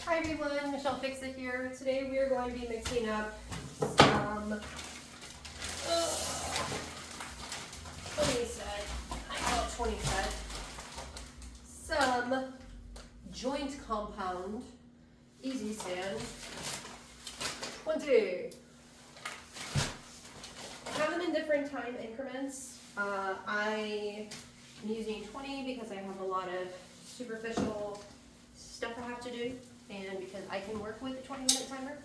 Hi everyone, Michelle Fix-It here. Today we are going to be mixing up some 20 set, I call it 20 set, some joint compound easy stand 20. I have them in different time increments. I am using 20 because I have a lot of superficial stuff I have to do, and because I can work with a 20-minute timer.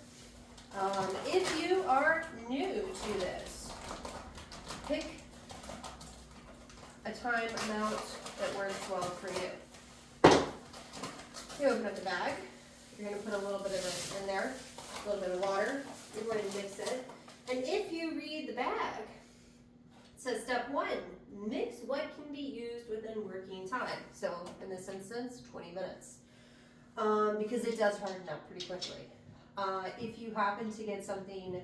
If you are new to this, pick a time amount that works well for you. You open up the bag. You're going to put a little bit of this in there, a little bit of water. You're going to mix it. And if you read the bag, it says step 1, mix what can be used within working time. So in this instance, 20 minutes. Because it does harden up pretty quickly. If you happen to get something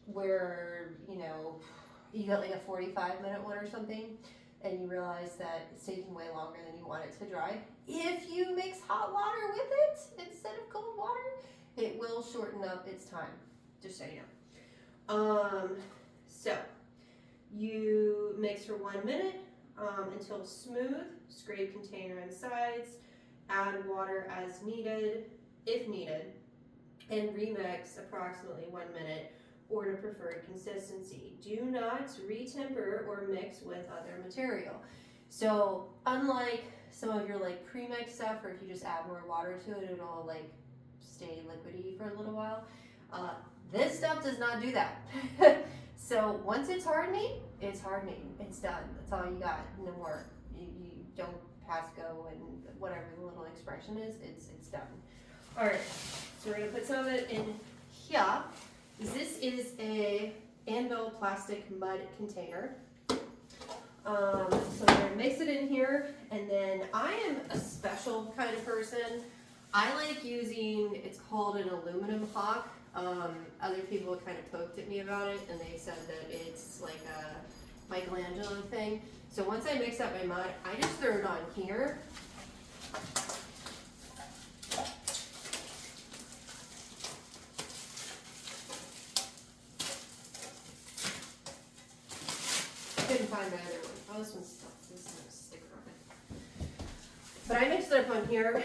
where, you got like a 45-minute one or something, and you realize that it's taking way longer than you want it to dry, if you mix hot water with it instead of cold water, it will shorten up its time, just so you know. So you mix for 1 minute until smooth, scrape container and sides, add water as needed, if needed, and remix approximately 1 minute or to preferred consistency. Do not retemper or mix with other material. So unlike some of your like pre-mix stuff, or if you just add more water to it, it'll like stay liquidy for a little while. This stuff does not do that. So once it's hardening, it's hardening. It's done. That's all you got. No more. You don't pass go and whatever the little expression is, it's done. All right, so we're gonna put some of it in here. This is a Anvil plastic mud container. So we're gonna mix it in here, and then I am a special kind of person. I like using, it's called an aluminum hawk. Other people kind of poked at me about it, and they said that it's like a Michelangelo thing. So once I mix up my mud, I just throw it on here. Couldn't find my other one. Oh, this one's stuck. This has a sticker on it. But I mixed it up on here,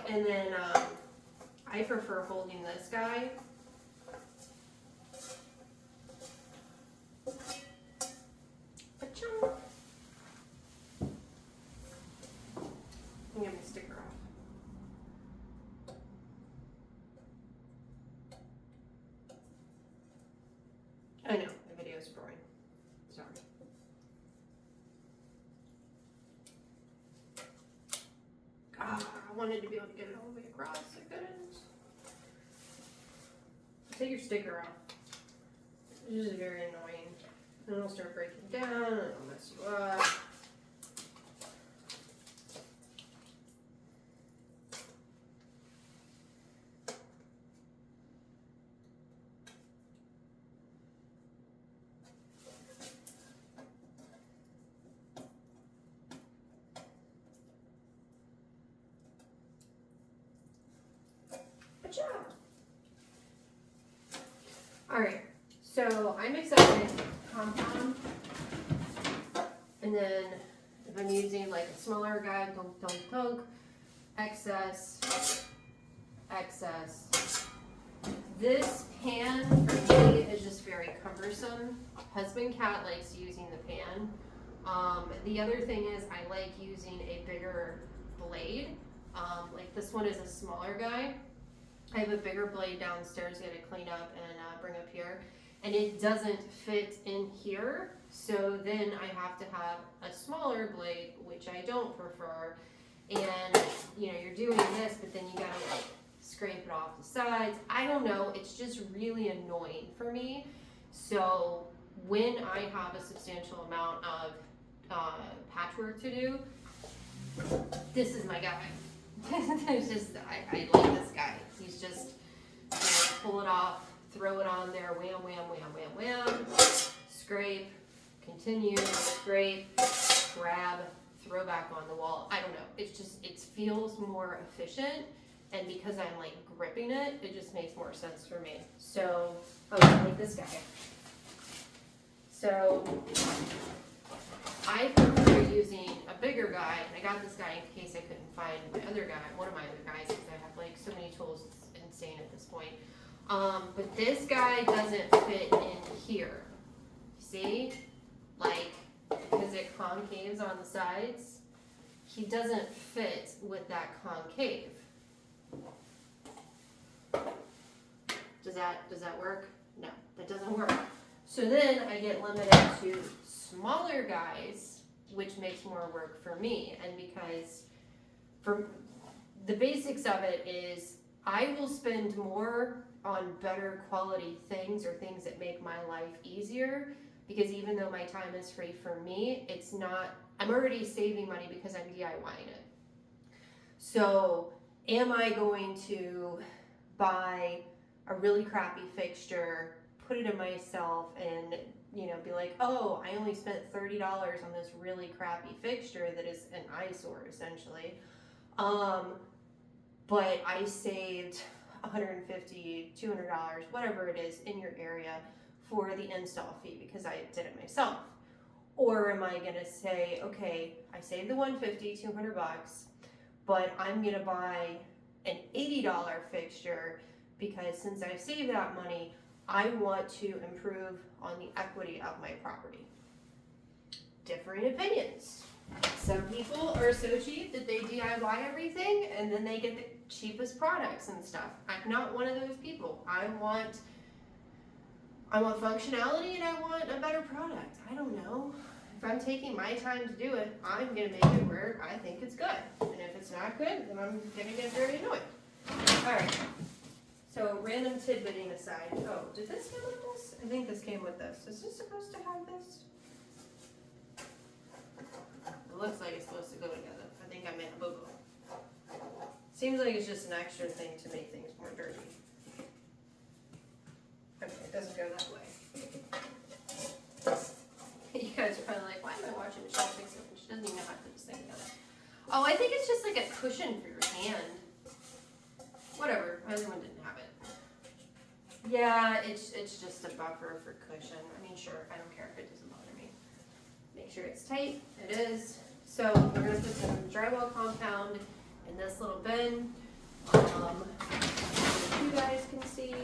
and then I prefer holding this guy. Get my sticker off. I know, the video's boring. Sorry. I wanted to be able to get it all the way across. I couldn't. Take your sticker off. This is very annoying. Then it'll start breaking down and it'll mess you up. Alright, so I mix up my compound, and then if I'm using like a smaller guy, dunk, excess. This pan for me is just very cumbersome. Husband Cat likes using the pan. The other thing is I like using a bigger blade. Like this one is a smaller guy. I have a bigger blade downstairs I gotta clean up and bring up here, and it doesn't fit in here, so then I have to have a smaller blade, which I don't prefer. And you're doing this, but then you gotta like scrape it off the sides. I don't know, it's just really annoying for me. So when I have a substantial amount of patchwork to do, this is my guy. It's just, I like this guy. He's just, pull it off, throw it on there, wham, wham, wham, wham, wham, scrape, continue, scrape, grab, throw back on the wall. I don't know. It's just, it feels more efficient and because I'm like gripping it, it just makes more sense for me. So, like this guy. So, I prefer using a bigger guy, and I got this guy in case I couldn't find my other guy, one of my other guys, because I have like so many tools, it's insane at this point. But this guy doesn't fit in here. See? Like, because it concaves on the sides, he doesn't fit with that concave. Does that work? No, that doesn't work. So then I get limited to smaller guys, which makes more work for me. And because for the basics of it is I will spend more on better quality things or things that make my life easier, because even though my time is free for me, it's not, I'm already saving money because I'm DIYing it. So am I going to buy a really crappy fixture, put it in myself, and be like, oh, I only spent $30 on this really crappy fixture that is an eyesore essentially, but I saved $150, $200, whatever it is in your area for the install fee because I did it myself? Or am I gonna say, okay, I saved the $150, $200, but I'm gonna buy an $80 fixture because since I saved that money, I want to improve on the equity of my property. Differing opinions. Some people are so cheap that they DIY everything and then they get the cheapest products and stuff. I'm not one of those people. I want functionality and I want a better product. I don't know. If I'm taking my time to do it, I'm gonna make it where I think it's good. And if it's not good, then I'm gonna get very annoyed. Alright. So random tidbitting aside. Oh, did this come with this? I think this came with this. Is this supposed to have this? It looks like it's supposed to go together. I think I made a boo-boo. Seems like it's just an extra thing to make things more dirty. Okay, it doesn't go that way. You guys are probably like, why am I watching Michelle fix it when she doesn't even know how to put this thing together? Oh, I think it's just like a cushion for your hand. Whatever, my other one didn't have it. Yeah, it's just a buffer for cushion. I mean, sure, I don't care if it doesn't bother me. Make sure it's tight. It is. So we're gonna put some drywall compound in this little bin. You guys can see.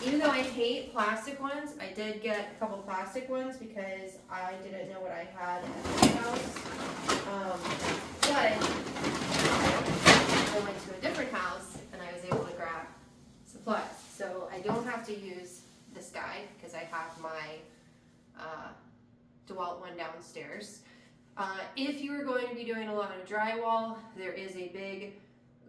Even though I hate plastic ones, I did get a couple plastic ones because I didn't know what I had at my house. But I went to a different house and I was able to grab supplies. So I don't have to use this guy because I have my DeWalt one downstairs. If you are going to be doing a lot of drywall, there is a big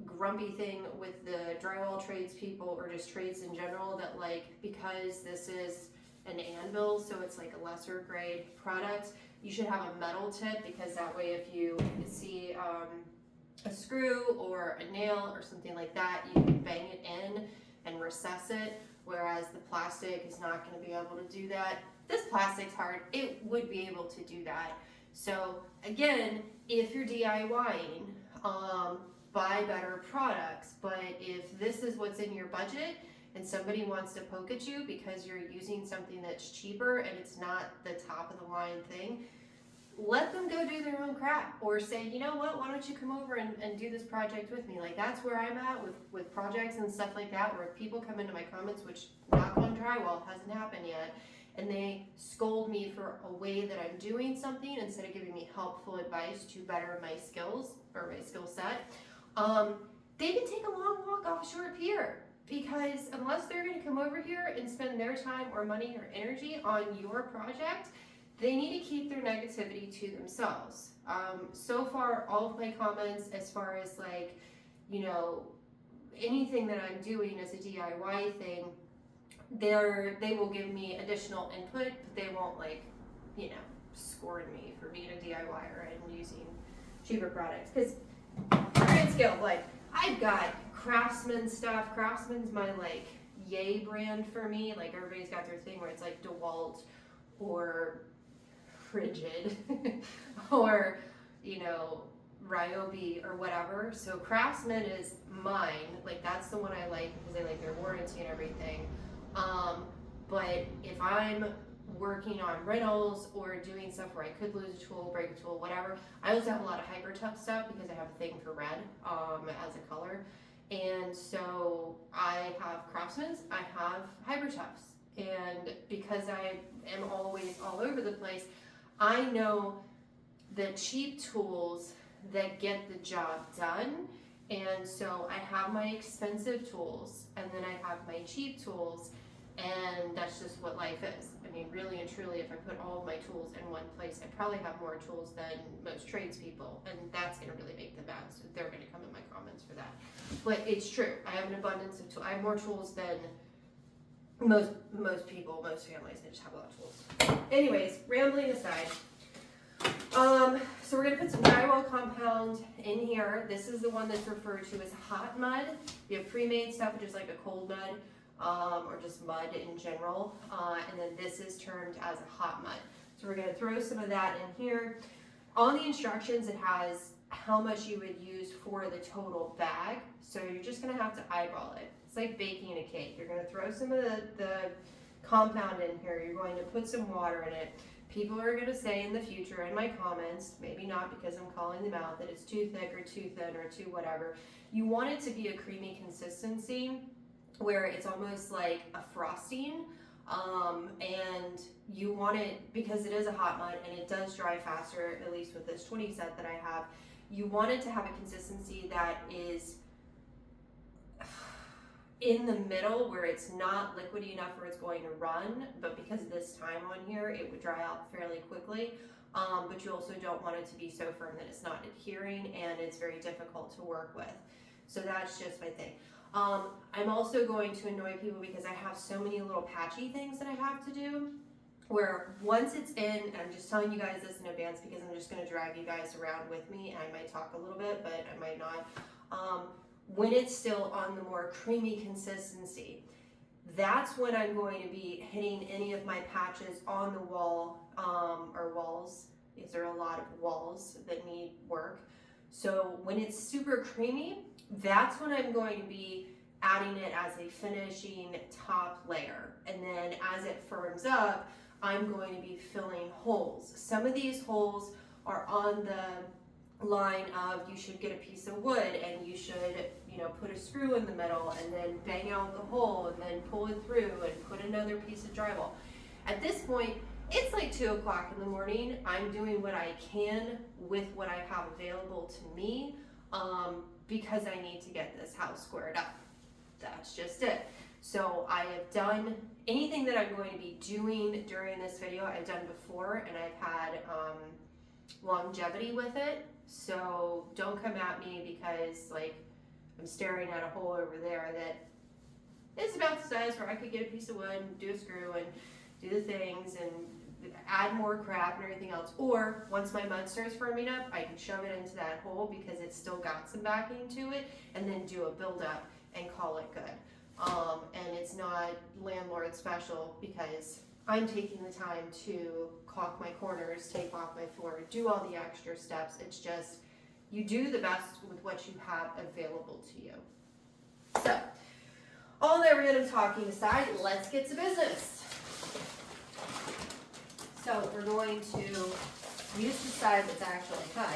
grumpy thing with the drywall tradespeople or just trades in general that, like, because this is an anvil, so it's like a lesser grade product, you should have a metal tip, because that way if you see a screw or a nail or something like that, you can bang it in and recess it, whereas the plastic is not going to be able to do that. This plastic's hard, it would be able to do that. So again, if you're DIYing, buy better products. But if this is what's in your budget and somebody wants to poke at you because you're using something that's cheaper and it's not the top of the line thing, let them go do their own crap, or say, you know what, why don't you come over and do this project with me? Like, that's where I'm at with projects and stuff like that, where if people come into my comments, which knock on drywall hasn't happened yet, and they scold me for a way that I'm doing something instead of giving me helpful advice to better my skills or my skill set, they can take a long walk off a short pier, because unless they're going to come over here and spend their time or money or energy on your project, they need to keep their negativity to themselves. So far, all of my comments, as far as like, you know, anything that I'm doing as a DIY thing, they will give me additional input, but they won't, like, you know, scorn me for being a DIYer and using cheaper products. Because grand scale, like, I've got Craftsman stuff. Craftsman's my, like, yay brand for me. Like, everybody's got their thing where it's like DeWalt or Frigid or, you know, Ryobi or whatever. So Craftsman is mine. Like that's the one I like because I like their warranty and everything. But if I'm working on rentals or doing stuff where I could lose a tool, break a tool, whatever, I also have a lot of Hyper Tough stuff because I have a thing for red as a color. And so I have Craftsman's, I have Hyper Toughs. And because I am always all over the place, I know the cheap tools that get the job done. And so I have my expensive tools and then I have my cheap tools, and that's just what life is. I mean, really and truly, if I put all of my tools in one place, I probably have more tools than most tradespeople, and that's gonna really make them mad, so they're gonna come in my comments for that. But it's true, I have an abundance of tools. I have more tools than most people, most families. They just have a lot of tools. Anyways, rambling aside, so we're gonna put some drywall compound in here. This is the one that's referred to as hot mud. You have pre-made stuff, which is like a cold mud, or just mud in general. And then this is termed as a hot mud. So we're gonna throw some of that in here. On the instructions, it has how much you would use for the total bag. So you're just gonna have to eyeball it. It's like baking a cake. You're gonna throw some of the compound in here. You're going to put some water in it. People are gonna say in the future in my comments, maybe not because I'm calling them out, that it's too thick or too thin or too whatever. You want it to be a creamy consistency where it's almost like a frosting, and you want it, because it is a hot mud and it does dry faster, at least with this 20 set that I have, you want it to have a consistency that is in the middle where it's not liquidy enough where it's going to run, but because of this time on here, it would dry out fairly quickly. But you also don't want it to be so firm that it's not adhering and it's very difficult to work with. So that's just my thing. I'm also going to annoy people because I have so many little patchy things that I have to do, where once it's in, and I'm just telling you guys this in advance because I'm just going to drag you guys around with me, and I might talk a little bit, but I might not. When it's still on the more creamy consistency, that's when I'm going to be hitting any of my patches on the wall, or walls. These are a lot of walls that need work. So when it's super creamy, that's when I'm going to be adding it as a finishing top layer. And then as it firms up, I'm going to be filling holes. Some of these holes are on the line of you should get a piece of wood and you should, put a screw in the middle and then bang out the hole and then pull it through and put another piece of drywall. At this point, it's like 2 o'clock in the morning. I'm doing what I can with what I have available to me, because I need to get this house squared up. That's just it. So I have done anything that I'm going to be doing during this video, I've done before, and I've had longevity with it. So don't come at me because I'm staring at a hole over there that is about the size where I could get a piece of wood and do a screw and do the things and add more crap and everything else. Or once my mud starts firming up, I can shove it into that hole because it's still got some backing to it, and then do a build up and call it good. And it's not landlord special because I'm taking the time to caulk my corners, take off my floor, do all the extra steps. It's just, you do the best with what you have available to you. So, all that random talking aside, let's get to business. So we're going to use the side that's actually cut.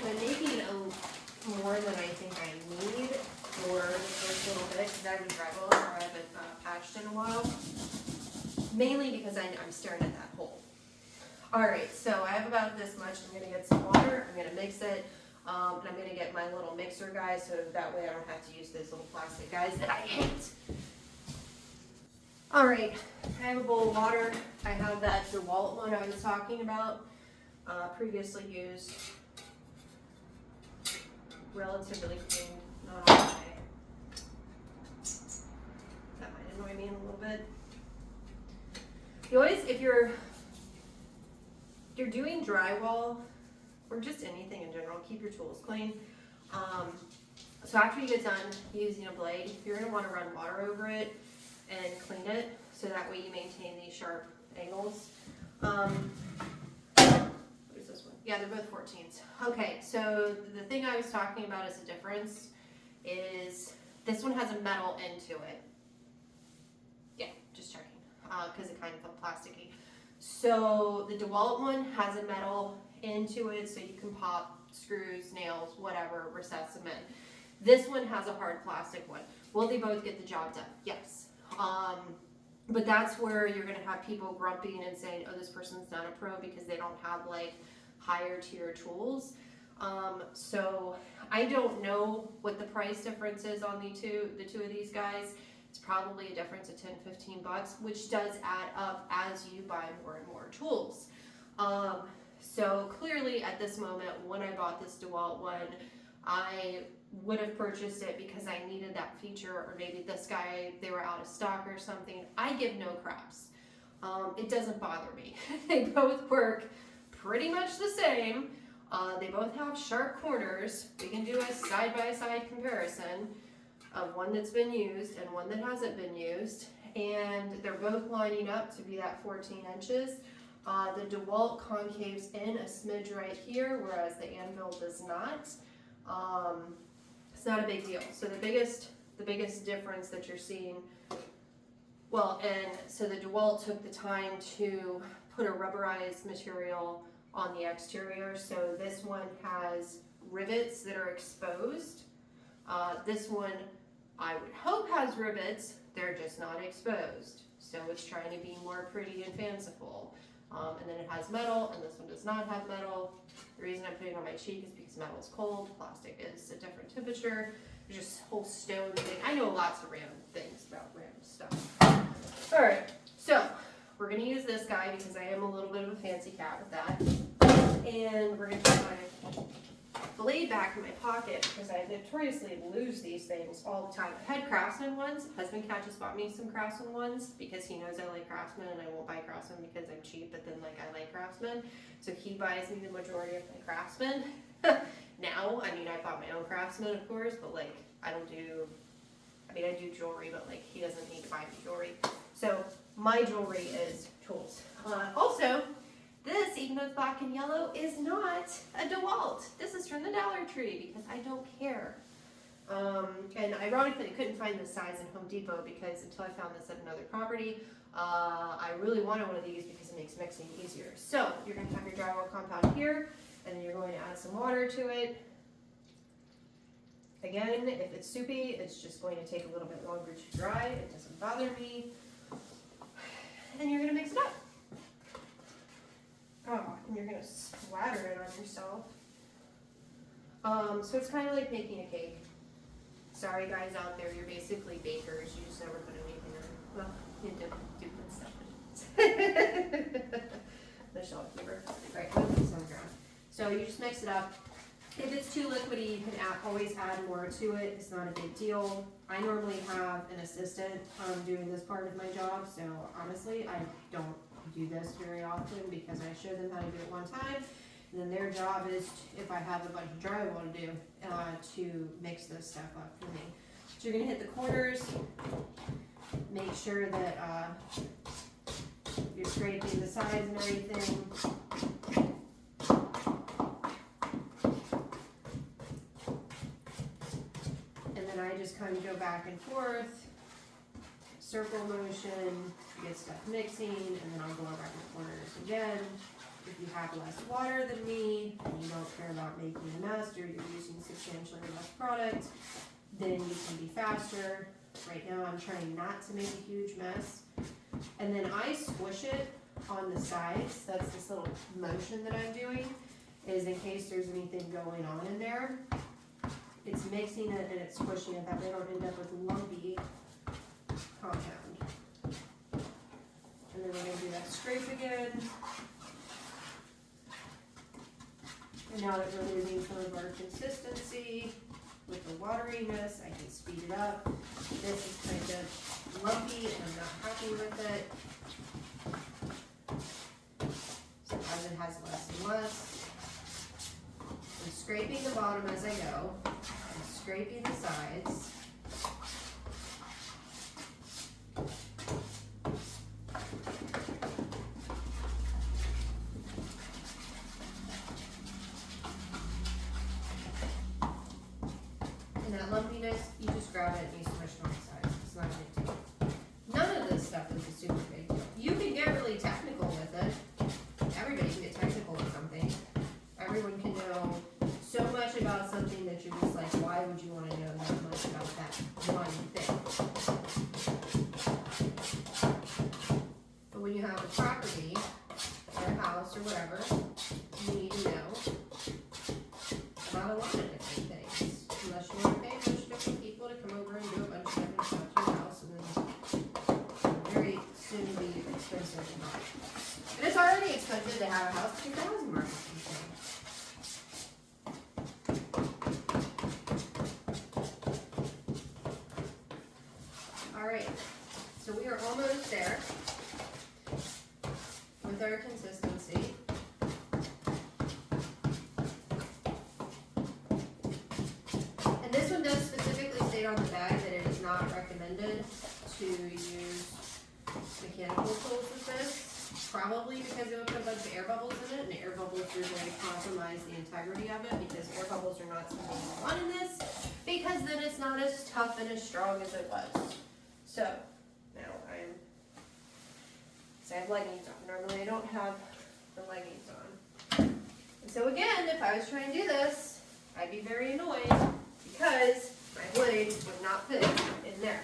I'm making more than I think I need for the first little bit because I haven't drywall or I haven't patched in a while. Mainly because I'm staring at that hole. Alright, so I have about this much. I'm going to get some water, I'm going to mix it, and I'm going to get my little mixer guys so that way I don't have to use those little plastic guys that I hate. Alright, I have a bowl of water. I have that Drywall one I was talking about, previously used, relatively clean, not all the way. That might annoy me a little bit. You always, if you're doing drywall or just anything in general. Keep your tools clean. So after you get done using a blade, you're going to want to run water over it and clean it, so that way you maintain these sharp angles. What is this one? Yeah, they're both 14s. Okay, so the thing I was talking about as a difference is this one has a metal into it. Yeah, just checking, because it kind of felt plasticky. So the DeWalt one has a metal into it, so you can pop screws, nails, whatever, recess them in. This one has a hard plastic one. Will they both get the job done? Yes. But that's where you're going to have people grumping and saying, oh, this person's not a pro because they don't have like higher tier tools. So I don't know what the price difference is on the two of these guys. It's probably a difference of 10, 15 bucks, which does add up as you buy more and more tools. So clearly at this moment, when I bought this DeWalt one, I would have purchased it because I needed that feature, or maybe this guy, they were out of stock or something. I give no craps. It doesn't bother me. They both work pretty much the same. They both have sharp corners. We can do a side-by-side comparison of one that's been used and one that hasn't been used. And they're both lining up to be that 14 inches. The DeWalt concaves in a smidge right here, whereas the Anvil does not. It's not a big deal. So the biggest difference that you're seeing, well, and so the DeWalt took the time to put a rubberized material on the exterior. So this one has rivets that are exposed. This one, I would hope, has rivets. They're just not exposed. So it's trying to be more pretty and fanciful. And then it has metal, and this one does not have metal. The reason I'm putting it on my cheek is because metal is cold, plastic is a different temperature. There's just a whole stone thing. I know lots of random things about random stuff. All right, so we're gonna use this guy because I am a little bit of a fancy cat with that. And we're gonna put my blade back in my pocket because I notoriously lose these things all the time. I had Craftsman ones. Husband Cat just bought me some Craftsman ones because he knows I like Craftsman, and I won't buy Craftsman because I'm cheap, but then like I like Craftsman. So he buys me the majority of my Craftsman. Now, I mean, I bought my own Craftsman, of course, but like I do jewelry, but like he doesn't need to buy me jewelry. So my jewelry is tools. Also, this, even though it's black and yellow, is not a DeWalt. This is from the Dollar Tree because I don't care. And ironically, I couldn't find this size in Home Depot because until I found this at another property, I really wanted one of these because it makes mixing easier. So you're going to have your drywall compound here, and then you're going to add some water to it. Again, if it's soupy, it's just going to take a little bit longer to dry. It doesn't bother me. And you're going to mix it up. Oh, and you're going to splatter it on yourself. So it's kind of like making a cake. Sorry guys out there, you're basically bakers. You just never put anything in. Well, you do put stuff in. The shelf keeper. Right, we'll put this on the ground. So you just mix it up. If it's too liquidy, you can always add more to it. It's not a big deal. I normally have an assistant doing this part of my job, so honestly, I don't do this very often because I show them how to do it one time, and then their job is, if I have a bunch of drywall to do, to mix this stuff up for me. So you're going to hit the corners, make sure that you're scraping the sides and everything. And then I just kind of go back and forth, circle motion, get stuff mixing, and then I'll go around the corners again. If you have less water than me, and you don't care about making a mess, or you're using substantially less product, then you can be faster. Right now I'm trying not to make a huge mess. And then I squish it on the sides. That's this little motion that I'm doing, is in case there's anything going on in there. It's mixing it and it's squishing it, that way I don't end up with lumpy compound. And then we're going to do that scrape again. And now that we're losing some of our consistency with the wateriness, I can speed it up. This is kind of lumpy and I'm not happy with it. So as it has less and less. I'm scraping the bottom as I go. I'm scraping the sides. And that lumpiness, you just grab it and you smush it on the sides. It's not a big deal. None of this stuff is a super big deal. You can get really technical with it. Everybody can get technical with something. Everyone can know so much about something that you're just like, why would you want to know that much about that one thing? But when you have a property or a house or whatever, you need to know about a lot of different things. Unless you want to pay a bunch of different people to come over and do a bunch of different stuff to your house, and then very soon be expensive to buy. And it's already expensive to have a house because the housing market's insane. Alright, so we are almost there with our consistency. And this one does specifically state on the bag that it is not recommended to use mechanical tools with this, probably because it would put a bunch of air bubbles in it, and air bubbles are going to compromise the integrity of it, because air bubbles are not something you want in this, because then it's not as tough and as strong as it was. So, now I have leggings on. Normally I don't have the leggings on. And so again, if I was trying to do this, I'd be very annoyed because my blade would not fit in there.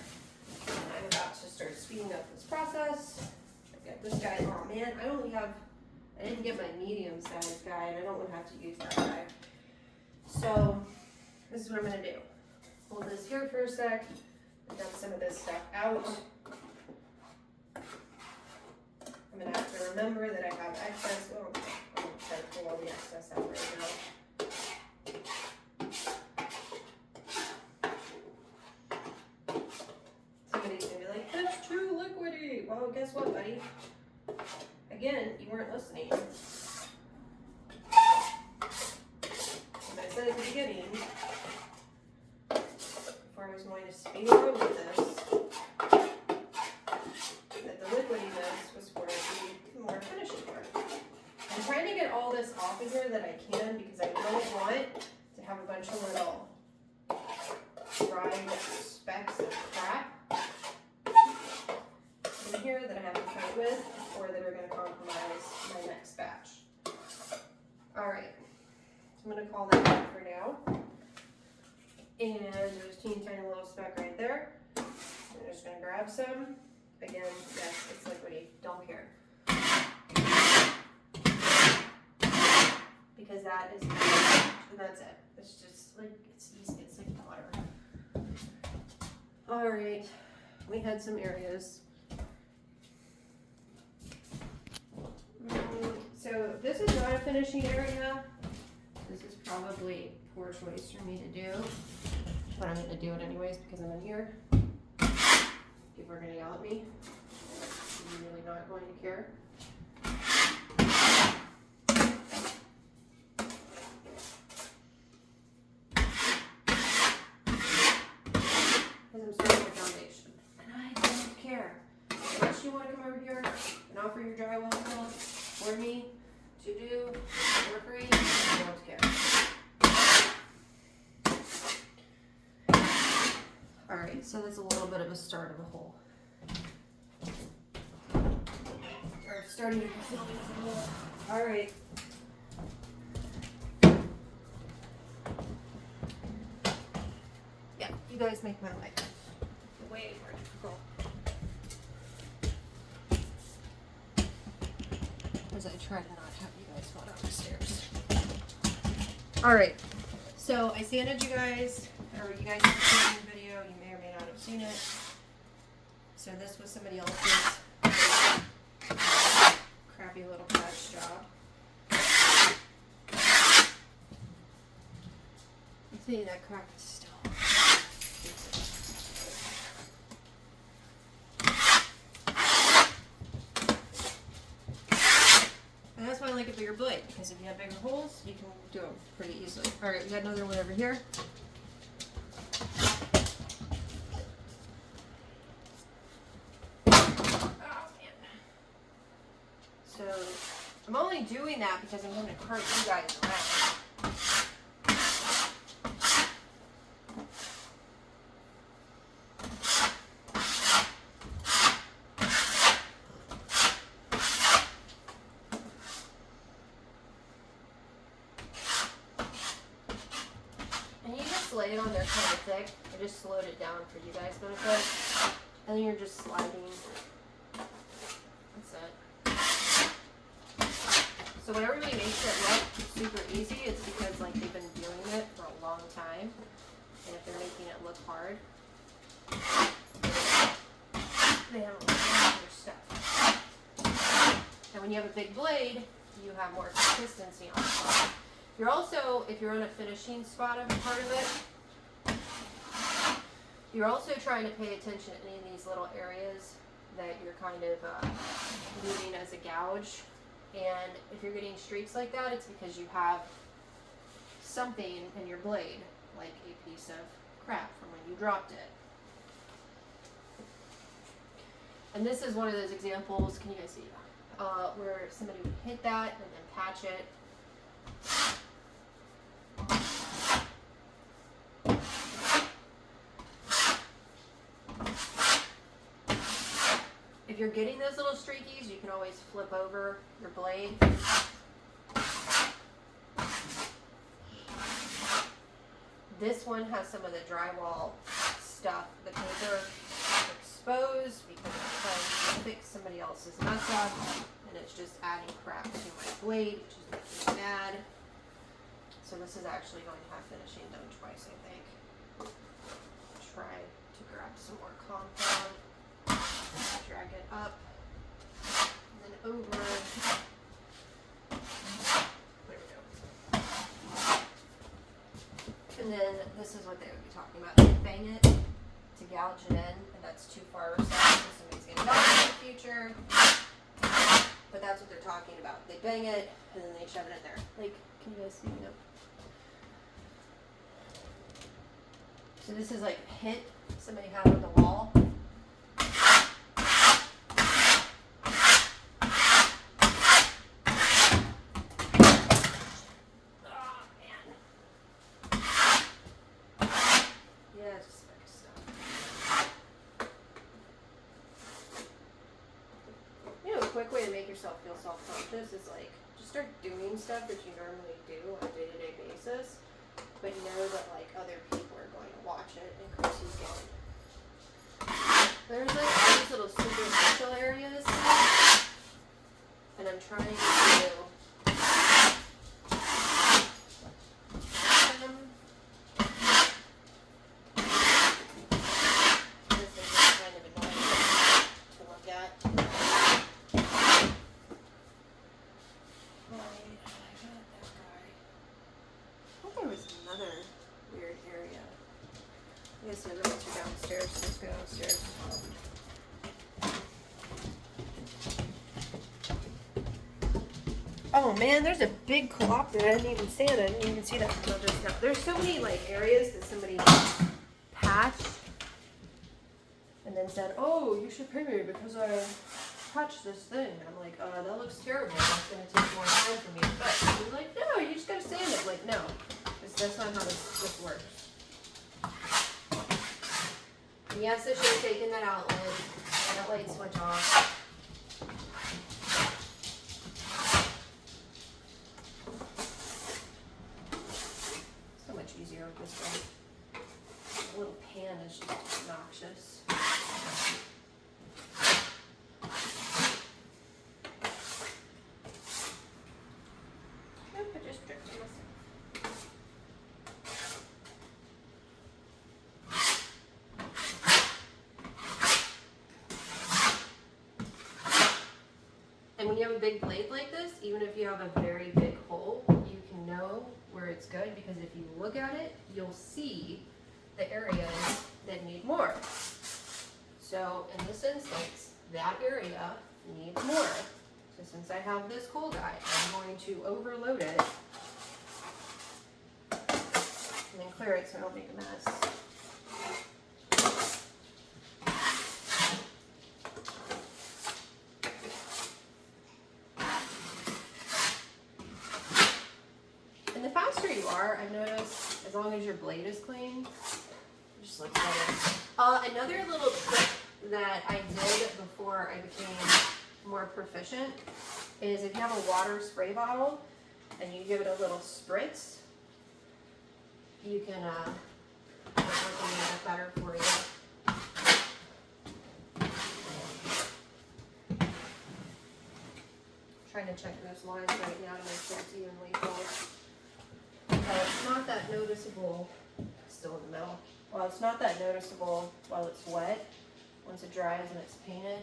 And I'm about to start speeding up this process. I've got this guy. Oh man, I didn't get my medium sized guy, and I don't want to have to use that guy. So, this is what I'm going to do. Hold this here for a sec. Dump some of this stuff out. I'm going to have to remember that I have excess. Well, I'm going to try to pull all the excess out right now. Somebody's going to be like, that's too liquidy. Well, guess what, buddy? Again, you weren't listening. As I said at the beginning, I was going to speed along with this, that the liquidiness was for it to be more finishing work. I'm trying to get all this off of here that I can, because I don't want to have a bunch of little dried specks of crap in here that I have to fight with, or that are going to compromise my next batch. Alright, so I'm going to call that out for now. And there's a teeny tiny little speck right there. I'm just going to grab some. Again, yes, it's liquidy. Don't care. Because that is, and that's it. It's just like, it's easy. It's like water. Alright, we had some areas. So this is not a finishing area. This is probably poor choice for me to do, but I'm going to do it anyways because I'm in here. People are going to yell at me. I'm really not going to care. Because I'm starting my foundation, and I don't care. Unless you want to come over here and offer your drywall skills for me to do for free, I don't care. Alright, so that's a little bit of a start of a hole. Or starting to fill in a hole. Alright. Yeah, you guys make my life way more difficult. As I try to not have you guys fall down the stairs. Alright, so I sanded you guys, or you guys have seen the video, you may or may not have seen it. So this was somebody else's crappy little patch job. You see that crack is still. And that's why I like a bigger blade, because if you have bigger holes, you can do them pretty easily. All right, we got another one over here. Oh, man. So I'm only doing that because I'm going to cart you guys around. Lay it on there kind of thick. I just slowed it down for you guys' benefit. And then you're just sliding. That's it. So when everybody makes it look super easy, it's because like they've been doing it for a long time. And if they're making it look hard, they haven't looked at their stuff. And when you have a big blade, you have more consistency on it. You're also, if you're on a finishing spot of part of it, you're also trying to pay attention to any of these little areas that you're kind of leaving as a gouge. And if you're getting streaks like that, it's because you have something in your blade, like a piece of crap from when you dropped it. And this is one of those examples, can you guys see, where somebody would hit that and then patch it. If you're getting those little streakies, you can always flip over your blade. This one has some of the drywall stuff, the paper exposed because it's trying to fix somebody else's mess up, and it's just adding crap to my blade, which is making me mad. So this is actually going to have finishing done twice, I think. Try to grab some more compound, drag it up, and then over. There we go. And then this is what they would be talking about. They bang it to gouge it in, and that's too far recessed, so somebody's going to die in the future. But that's what they're talking about. They bang it, and then they shove it in there. Like, can you guys see? Nope. So this is like a hit somebody had on the wall. Oh man. Yeah, just like stuff. You know, a quick way to make yourself feel self-conscious is like just start doing stuff that you normally do on a day-to-day basis, but know that like other people are going to watch it and Chrissy's going. There's like all these little superficial areas, and I'm trying to this is just kind of annoying to look at. There was another weird area. I guess the other ones are downstairs, so let's go downstairs. Oh man, there's a big co-op there. I didn't even see it. I didn't even see that until just now. There's so many like areas that somebody patched and then said, "Oh, you should pay me because I patched this thing." And I'm like, that looks terrible. It's gonna take more time for me to fix. And he's like, "No, you just gotta sand it." Like, no. That's not how this works. And yes, I should have taken that outlet and that light switch off. So much easier with this one. The little pan is just obnoxious. Nope, I just tripped myself. And when you have a big blade like this, even if you have a very big hole, you can know where it's good because if you look at it, you'll see the areas that need more. So in this instance, that area needs more. So So since I have this cool guy, I'm going to overload it and then clear it so I don't make a mess. And the faster you are, I've noticed, as long as your blade is clean, it just looks better. Another little trick that I did before I became more proficient is if you have a water spray bottle and you give it a little spritz, you can make it better for you. Trying to check those lines right now to make sure it's evenly filled. It's not that noticeable, still in the middle. Well, it's not that noticeable while it's wet. Once it dries and it's painted,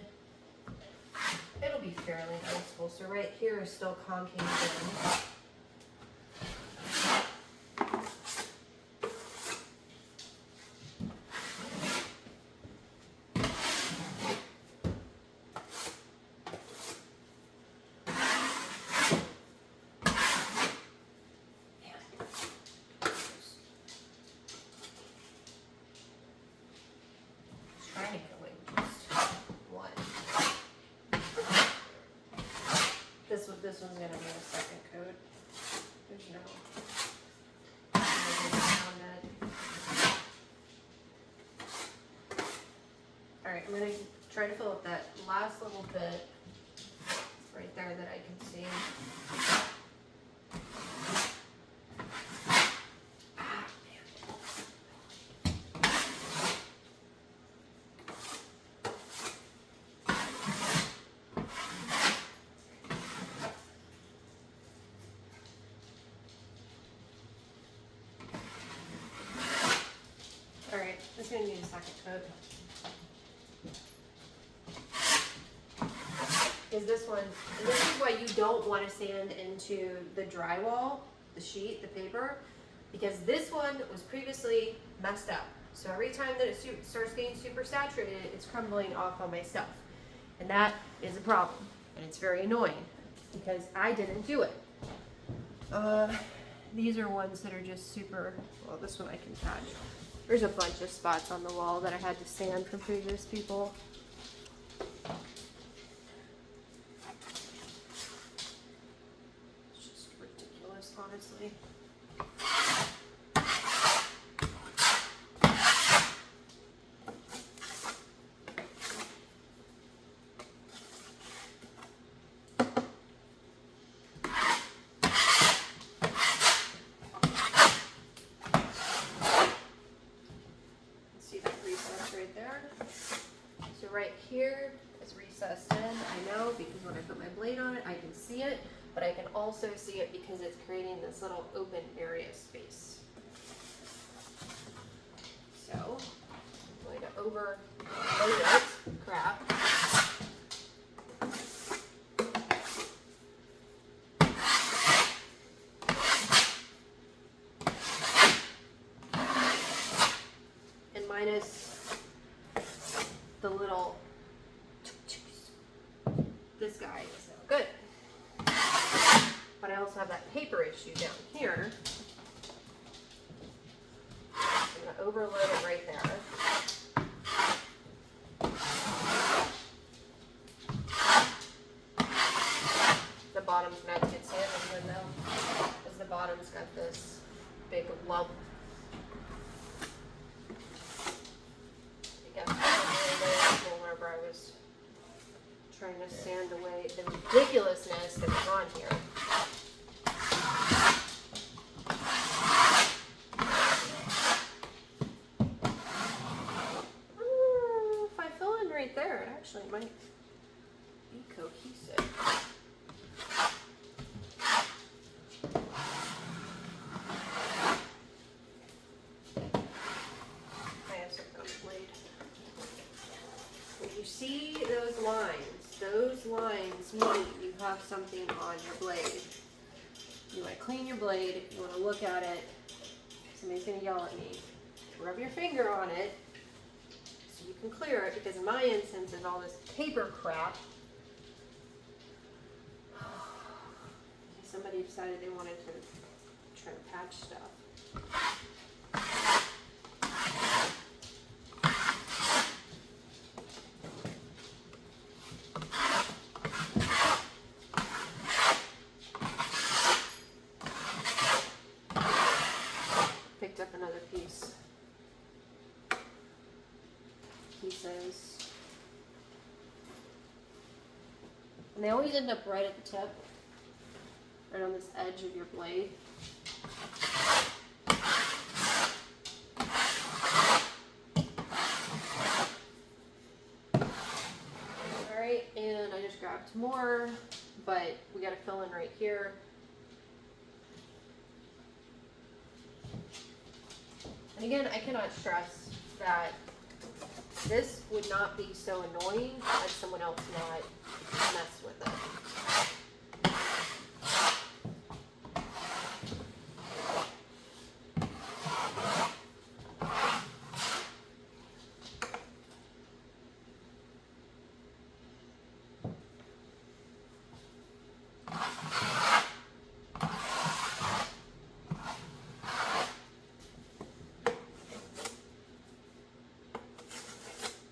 it'll be fairly noticeable. So right here is still concave in. This one's going to need a second coat. There's no around it. Alright, I'm going to try to fill up that last little bit right there that I can see. It's going to need a second coat. Is this one, and this is why you don't want to sand into the drywall, the sheet, the paper, because this one was previously messed up. So every time that it starts getting super saturated, it's crumbling off on my stuff. And that is a problem. And it's very annoying because I didn't do it. These are ones that are just super, well, this one I can patch. There's a bunch of spots on the wall that I had to sand from previous people. It's just ridiculous, honestly. Right here is recessed in, I know, because when I put my blade on it, I can see it, but I can also see it because it's creating this little open area space. So, I'm going to overload it, crap. And minus the little, this guy is no good. But I also have that paper issue down here. I'm going to overload it right there. The bottom's not to get sanded even though, because the bottom's got this big lump. Whenever I was trying to sand away the ridiculousness that was on here. If I fill in right there, it actually might be cohesive. See those lines? Those lines mean you have something on your blade. You want to clean your blade, you want to look at it. Somebody's going to yell at me. Rub your finger on it so you can clear it, because in my instance there's all this paper crap somebody decided they wanted to try to patch stuff. Picked up another piece. Pieces. And they always end up right at the tip, right on this edge of your blade. Alright, and I just grabbed more, but we gotta fill in right here. And again, I cannot stress that this would not be so annoying had someone else not messed with it.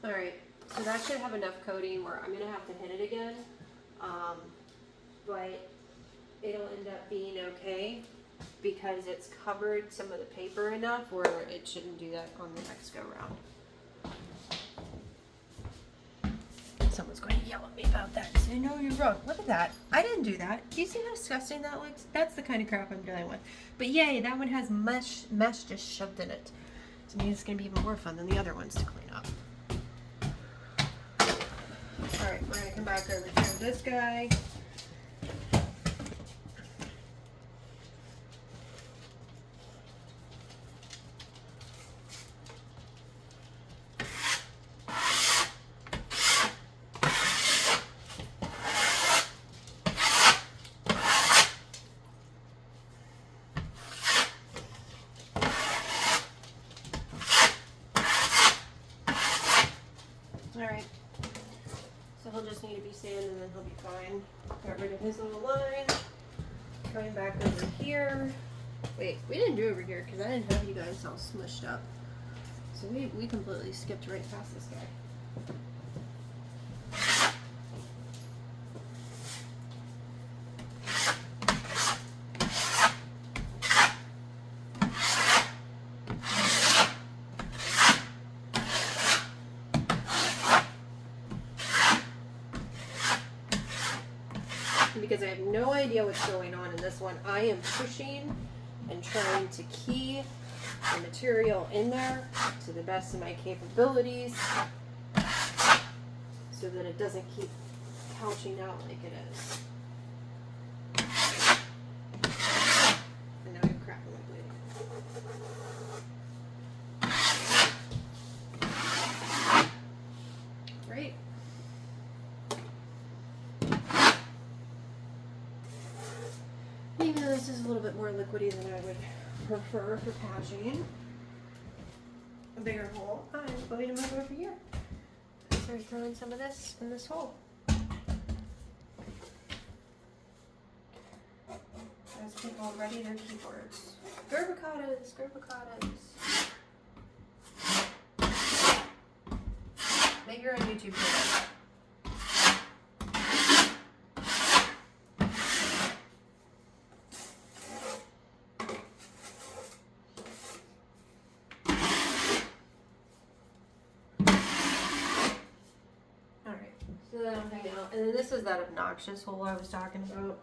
Alright, so that should have enough coating where I'm going to have to hit it again, but it'll end up being okay because it's covered some of the paper enough where it shouldn't do that on the next go round. Someone's going to yell at me about that and say, no, you're wrong. Look at that. I didn't do that. Do you see how disgusting that looks? That's the kind of crap I'm dealing with. But yay, that one has mesh just shoved in it. So maybe it's going to be even more fun than the other ones to clean up. Alright, we're going to come back over to this guy. Alright. So he'll just need to be sanded and then he'll be fine. Got rid of his little line. Coming back over here. Wait, we didn't do over here because I didn't have you guys all smushed up. So we completely skipped right past this guy. Because I have no idea what's going on in this one, I am pushing and trying to key the material in there to the best of my capabilities so that it doesn't keep couching out like it is. And now I'm cracking my blade. Right. Even though this is a little bit more liquidy than I would prefer for patching a bigger hole, I'm going to move over here and start throwing some of this in this hole. As people ready their keyboards. Gerbicatas, gerbicatas. Make your own YouTube channel. And then this is that obnoxious hole I was talking about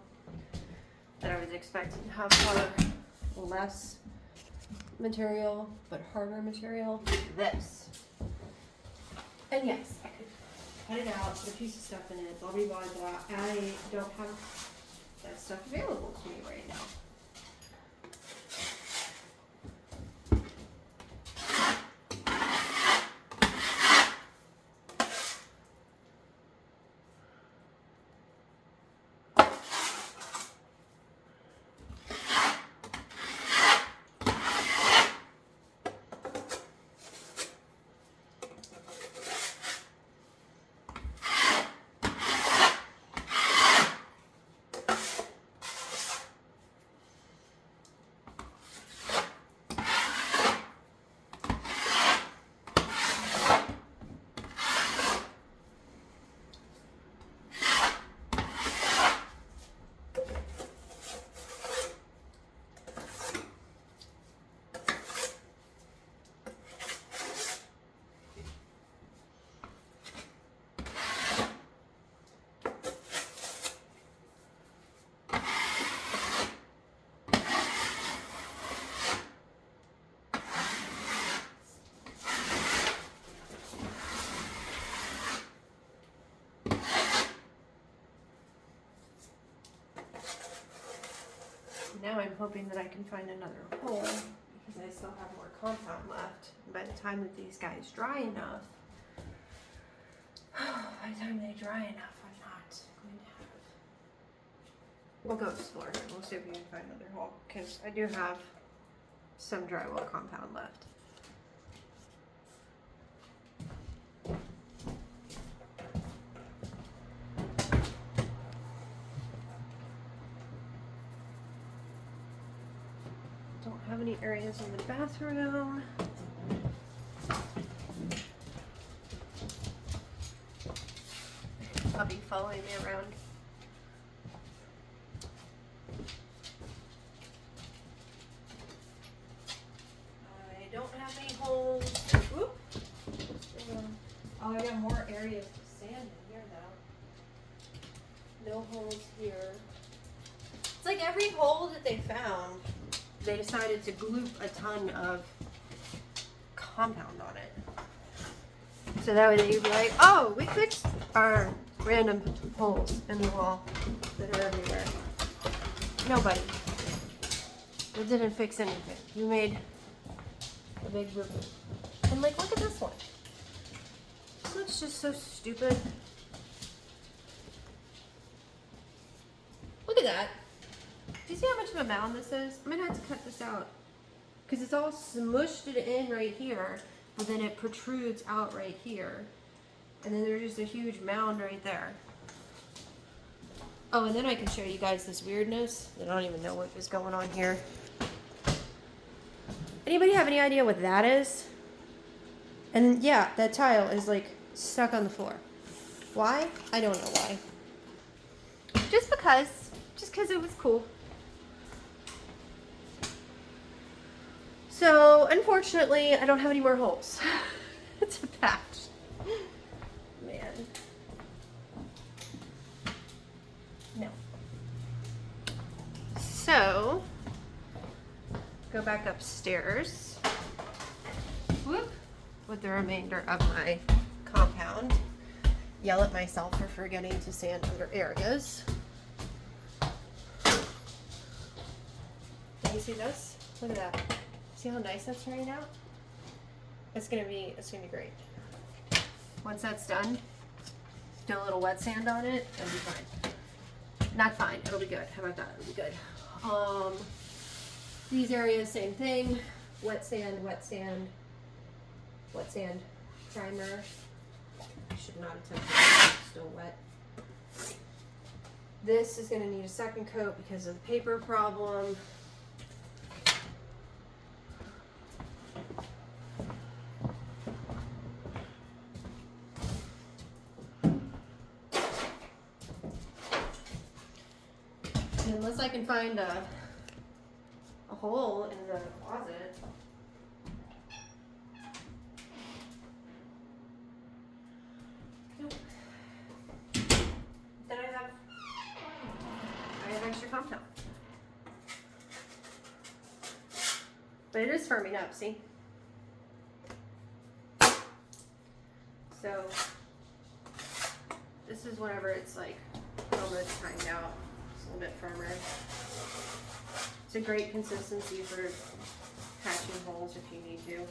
that I was expecting to have far less material but harder material. This. And yes, I could cut it out, put a piece of stuff in it, blah blah blah blah. I don't have that stuff available to me right now. hoping that I can find another hole because I still have more compound left. And by the time that these guys dry enough, by the time they dry enough, I'm not going to have. We'll go explore and we'll see if we can find another hole because I do have some drywall compound left. Don't have any areas in the bathroom. Puppy following me around. I don't have any holes. Whoop. Oh, I got more areas of sand in here though. No holes here. It's like every hole that they found, they decided to glue a ton of compound on it. So that way they'd be like, oh, we fixed our random holes in the wall that are everywhere. Nobody. It didn't fix anything. You made a big boo-boo. And like, look at this one. This looks just so stupid. Look at that. Do you see how much of a mound this is? I'm gonna have to cut this out because it's all smushed it in right here, but then it protrudes out right here. And then there's just a huge mound right there. Oh, and then I can show you guys this weirdness. I don't even know what is going on here. Anybody have any idea what that is? And yeah, that tile is like stuck on the floor. Why? I don't know why. Just because it was cool. So, unfortunately, I don't have any more holes. It's a patch. Man. No. So, go back upstairs. Whoop. With the remainder of my compound. Yell at myself for forgetting to sand under areas. Can you see this? Look at that. See how nice that's turning out? It's gonna be great. Once that's done, do a little wet sand on it, it'll be fine. Not fine, it'll be good. How about that? It'll be good. These areas, same thing. Wet sand, wet sand, wet sand, primer. I should not attempt it, it's still wet. This is gonna need a second coat because of the paper problem. Unless I can find a hole in the closet. Nope. Then I have extra compound. But it is firming up, see? So this is whenever it's like almost timed out. It's a little bit firmer. It's a great consistency for patching holes if you need to.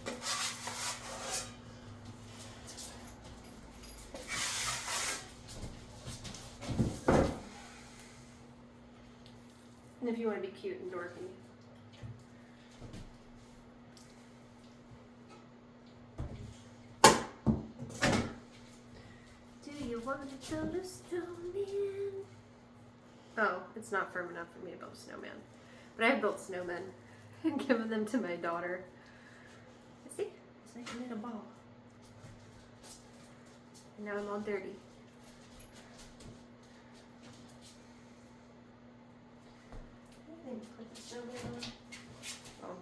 And if you want to be cute and dorky. Do you want to build a snowman? Oh, it's not firm enough for me to build a snowman. But I've built snowmen and given them to my daughter. See? It's like a little ball. And now I'm all dirty. Put the snowman on. Oh,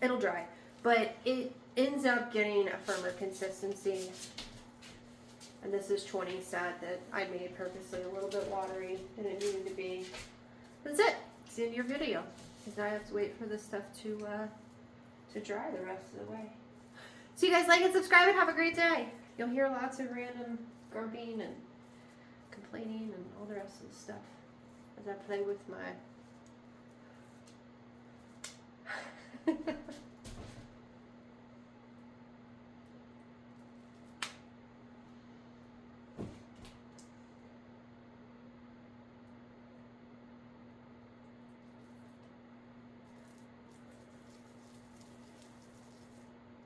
it'll dry. But it ends up getting a firmer consistency. And this is 20 set that I made purposely a little bit watery and it needed to be. That's it. It's the end of your video. Because now I have to wait for this stuff to dry the rest of the way. So you guys like and subscribe and have a great day. You'll hear lots of random grumping and complaining and all the rest of the stuff as I play with my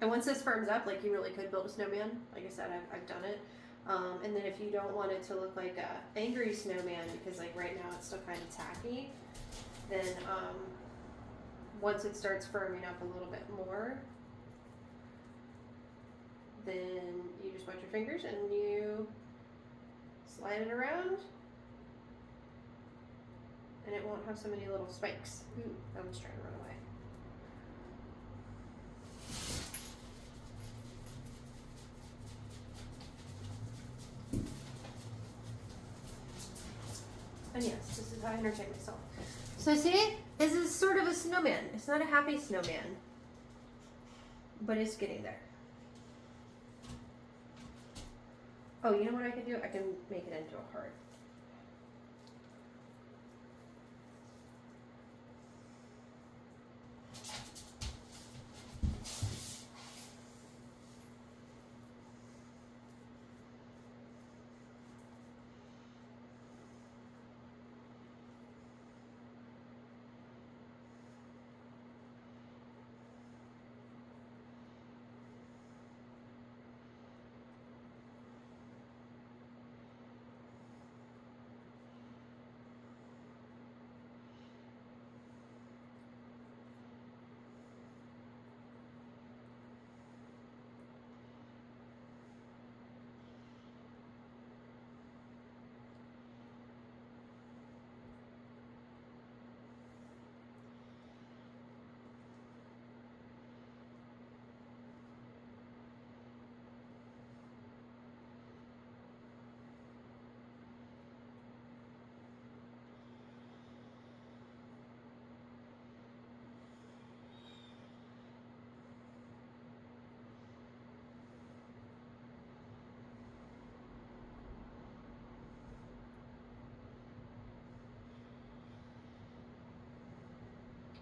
And once this firms up, like you really could build a snowman. Like I said, I've done it. And then if you don't want it to look like a angry snowman, because like right now it's still kind of tacky, then once it starts firming up a little bit more, then you just wet your fingers and you slide it around, and it won't have so many little spikes. Ooh, I was trying to run away. And yes, this is how I entertain myself. So see, this is sort of a snowman. It's not a happy snowman, but it's getting there. Oh, you know what I can do? I can make it into a heart.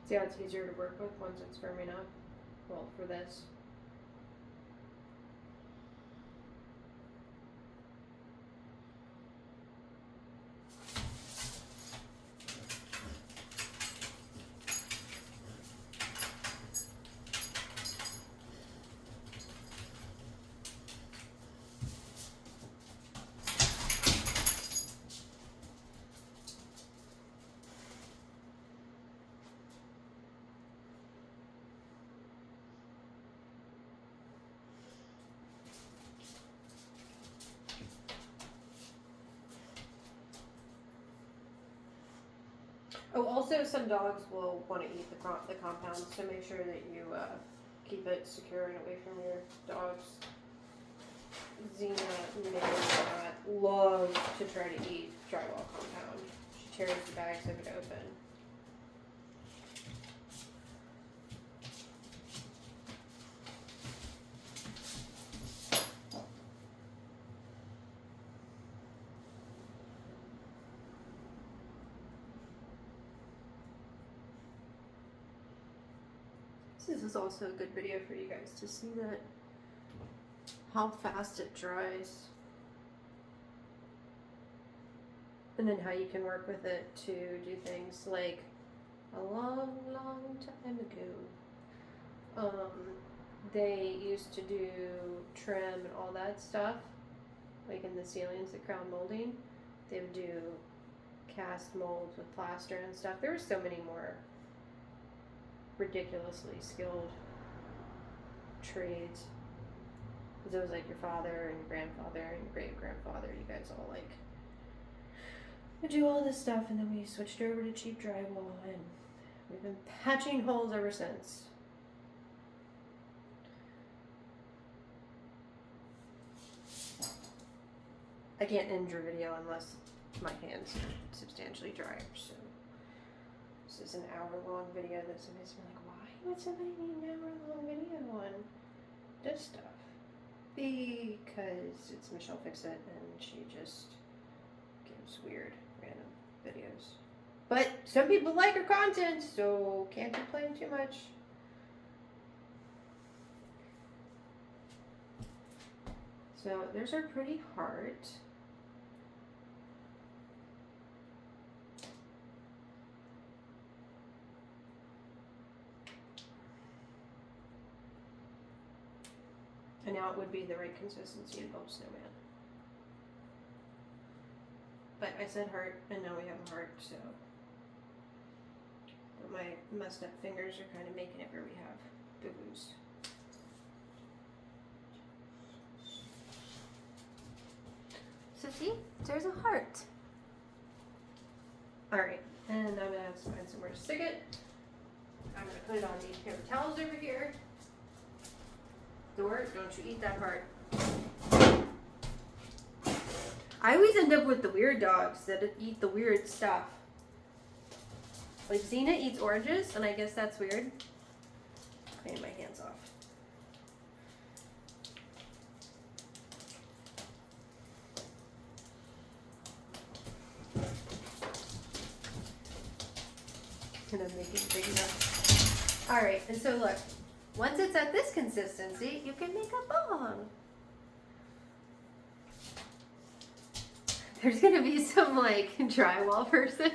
See how it's easier to work with once it's firming up? Well, for this. Oh, also some dogs will want to eat the compound, so make sure that you keep it secure and away from your dogs. Xena may not love to try to eat drywall compound. She tears the bags of it open. This is also a good video for you guys to see that how fast it dries, and then how you can work with it to do things like a long time ago they used to do trim and all that stuff, like in the ceilings, the crown molding. They would do cast molds with plaster and stuff. There were so many more ridiculously skilled trades. Because it was like your father and your grandfather and your great grandfather, you guys all like would do all this stuff, and then we switched over to cheap drywall, and we've been patching holes ever since. I can't end your video unless my hand's substantially drier, so this is an hour-long video that somebody's been like, why would somebody need an hour-long video on this stuff? Because it's Michelle Fixit, and she just gives weird, random videos. But some people like her content, so can't complain too much. So there's our pretty heart. And now it would be the right consistency to build snowman. But I said heart, and now we have a heart, so. But my messed up fingers are kind of making it where we have boo-boos. So see, there's a heart. Alright, and I'm gonna have to find somewhere to stick it. I'm gonna put it on these paper towels over here. Door, don't you eat that heart. I always end up with the weird dogs that eat the weird stuff. Like Xena eats oranges, and I guess that's weird. Clean my hands off. And I'm making it big enough. Alright, and so look, once it's at this consistency, you can make a bong. There's gonna be some like drywall person.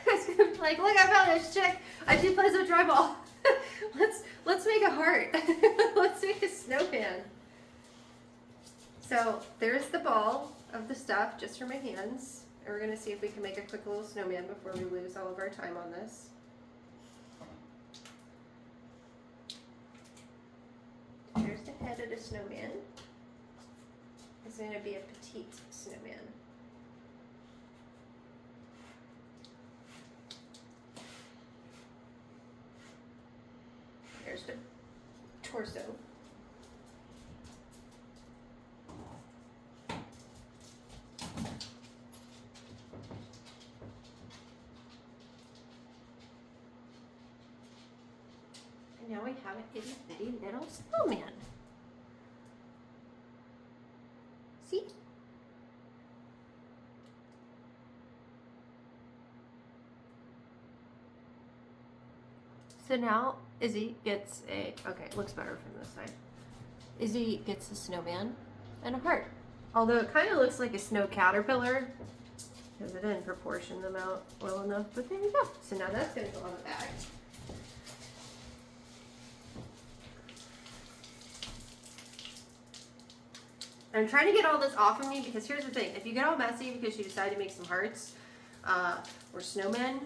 It's gonna be like, look, I found this chick. I do play some drywall. let's make a heart. Let's make a snowman. So there's the ball of the stuff just for my hands. And we're gonna see if we can make a quick little snowman before we lose all of our time on this. Here's the head of the snowman. It's going to be a petite snowman. Here's the torso. And now we have an itty bitty little snowman. See? So now Izzy gets a, okay, it looks better from this side. Izzy gets a snowman and a heart. Although it kind of looks like a snow caterpillar because it didn't proportion them out well enough, but there you go. So now that's going to go on the bag. I'm trying to get all this off of me because here's the thing. If you get all messy because you decide to make some hearts or snowmen,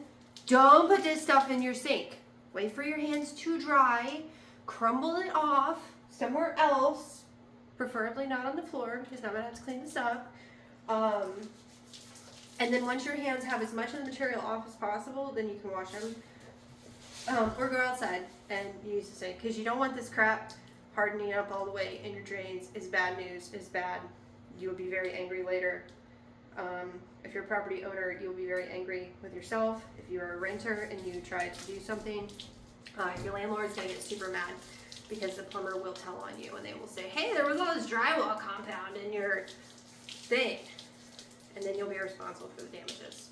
don't put this stuff in your sink. Wait for your hands to dry. Crumble it off somewhere else. Preferably not on the floor because I'm going to have to clean this up. And then once your hands have as much of the material off as possible, then you can wash them. Or go outside and use the sink because you don't want this crap hardening up all the way in your drains. Is bad news, is bad. You will be very angry later. If you're a property owner, you'll be very angry with yourself. If you're a renter and you try to do something, your landlord's gonna get super mad because the plumber will tell on you and they will say, hey, there was all this drywall compound in your thing. And then you'll be responsible for the damages.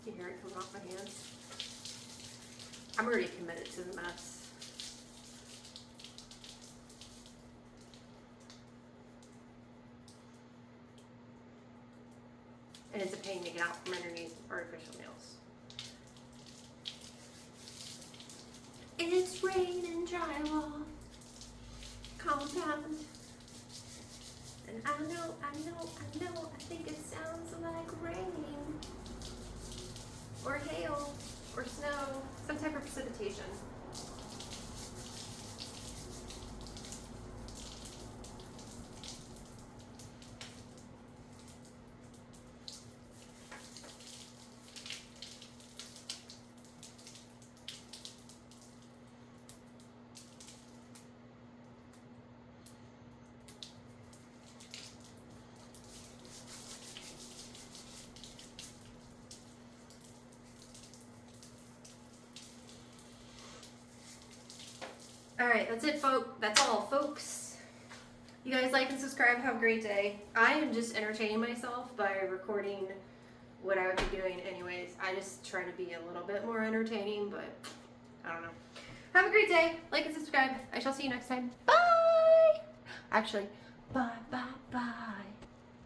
You hear it coming off my hands? I'm already committed to the mess. And it's a pain to get out from underneath artificial nails. It's raining drywall compound. And I know, I think it sounds like rain. Or hail, or snow, some type of precipitation. Alright, that's it, that's all, folks. You guys like and subscribe, have a great day. I am just entertaining myself by recording what I would be doing anyways. I just try to be a little bit more entertaining, but I don't know. Have a great day. Like and subscribe. I shall see you next time. Bye. Actually, bye, bye, bye.